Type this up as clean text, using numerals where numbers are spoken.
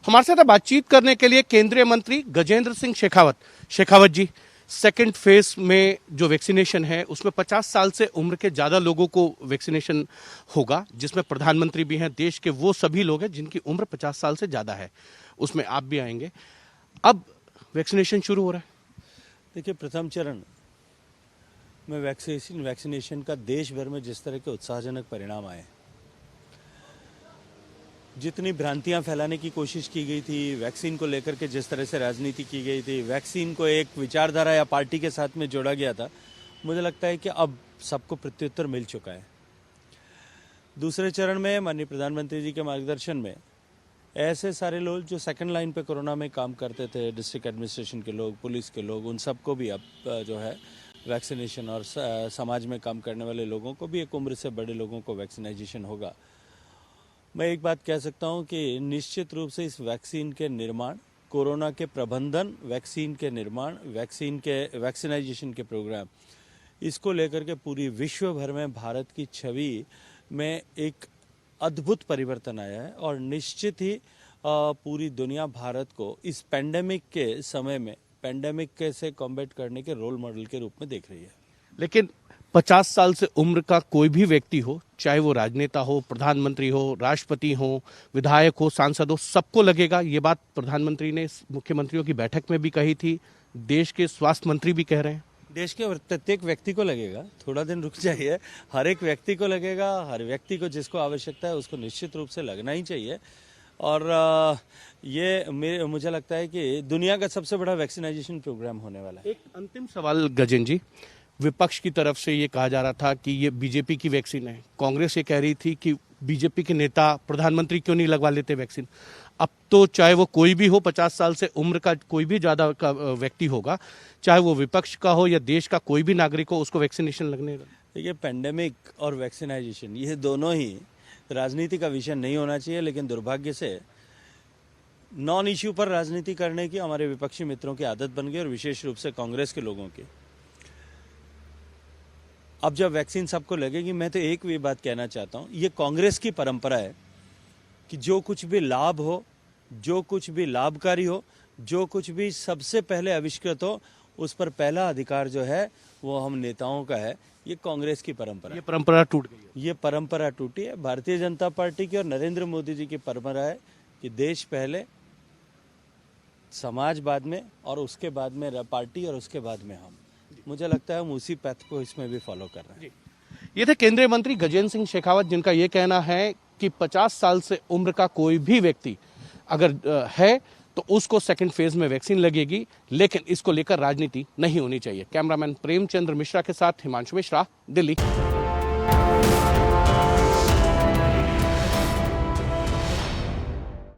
हमारे साथ बातचीत करने के लिए केंद्रीय मंत्री गजेंद्र सिंह शेखावत जी, सेकंड फेज में जो वैक्सीनेशन है उसमें 50 साल से उम्र के ज़्यादा लोगों को वैक्सीनेशन होगा, जिसमें प्रधानमंत्री भी हैं, देश के वो सभी लोग हैं जिनकी उम्र 50 साल से ज़्यादा है, उसमें आप भी आएंगे। अब वैक्सीनेशन शुरू हो रहा है। देखिए, प्रथम चरण में वैक्सीनेशन का देश भर में जिस तरह के उत्साहजनक परिणाम आए, जितनी भ्रांतियां फैलाने की कोशिश की गई थी, वैक्सीन को लेकर के जिस तरह से राजनीति की गई थी, वैक्सीन को एक विचारधारा या पार्टी के साथ में जोड़ा गया था, मुझे लगता है कि अब सबको प्रत्युत्तर मिल चुका है। दूसरे चरण में माननीय प्रधानमंत्री जी के मार्गदर्शन में ऐसे सारे लोग जो सेकंड लाइन पे कोरोना में काम करते थे, डिस्ट्रिक्ट एडमिनिस्ट्रेशन के लोग, पुलिस के लोग, उन सबको भी अब जो है वैक्सीनेशन, और समाज में काम करने वाले लोगों को भी, एक उम्र से बड़े लोगों को वैक्सीनाइजेशन होगा। मैं एक बात कह सकता हूं कि निश्चित रूप से इस वैक्सीन के निर्माण, कोरोना के प्रबंधन, वैक्सीन के निर्माण, वैक्सीनाइजेशन के प्रोग्राम, इसको लेकर के पूरी विश्व भर में भारत की छवि में एक अद्भुत परिवर्तन आया है और निश्चित ही पूरी दुनिया भारत को इस पैंडेमिक के समय में पैंडेमिक से कॉम्बैट करने के रोल मॉडल के रूप में देख रही है। लेकिन 50 साल से उम्र का कोई भी व्यक्ति हो, चाहे वो राजनेता हो, प्रधानमंत्री हो, राष्ट्रपति हो, विधायक हो, सांसद हो, सबको लगेगा। ये बात प्रधानमंत्री ने मुख्यमंत्रियों की बैठक में भी कही थी, देश के स्वास्थ्य मंत्री भी कह रहे हैं। देश के प्रत्येक व्यक्ति को लगेगा, थोड़ा दिन रुक जाइए, हर एक व्यक्ति को लगेगा, हर व्यक्ति को जिसको आवश्यकता है उसको निश्चित रूप से लगना ही चाहिए। और ये मुझे लगता है कि दुनिया का सबसे बड़ा वैक्सीनाइजेशन प्रोग्राम होने वाला है। एक अंतिम सवाल गजेंद्र जी, विपक्ष की तरफ से ये कहा जा रहा था कि ये बीजेपी की वैक्सीन है, कांग्रेस ये कह रही थी कि बीजेपी के नेता, प्रधानमंत्री क्यों नहीं लगवा लेते वैक्सीन। अब तो चाहे वो कोई भी हो, 50 साल से उम्र का कोई भी ज़्यादा का व्यक्ति होगा, चाहे वो विपक्ष का हो या देश का कोई भी नागरिक हो, उसको वैक्सीनेशन लगने का। देखिए, पैंडेमिक और वैक्सीनाइजेशन ये दोनों ही राजनीति का विषय नहीं होना चाहिए, लेकिन दुर्भाग्य से नॉन इश्यू पर राजनीति करने की हमारे विपक्षी मित्रों की आदत बन गई, और विशेष रूप से कांग्रेस के लोगों की। अब जब वैक्सीन सबको लगेगी, मैं तो एक भी बात कहना चाहता हूं, ये कांग्रेस की परंपरा है कि जो कुछ भी लाभ हो, जो कुछ भी लाभकारी हो, जो कुछ भी सबसे पहले आविष्कृत हो, उस पर पहला अधिकार जो है वो हम नेताओं का है। ये कांग्रेस की परंपरा, ये परंपरा टूट गई है। ये परंपरा टूटी है। भारतीय जनता पार्टी की और नरेंद्र मोदी जी की परंपरा है कि देश पहले, समाज बाद में, और उसके बाद में पार्टी, और उसके बाद में हम। मुझे लगता है हम उसी पैथ को इसमें भी फॉलो कर रहे हैं। ये थे केंद्रीय मंत्री गजेंद्र सिंह शेखावत, जिनका ये कहना है कि 50 साल से उम्र का कोई भी व्यक्ति अगर है तो उसको सेकंड फेज में वैक्सीन लगेगी, लेकिन इसको लेकर राजनीति नहीं होनी चाहिए। कैमरामैन प्रेमचंद्र मिश्रा के साथ हिमांशु मिश्रा, दिल्ली।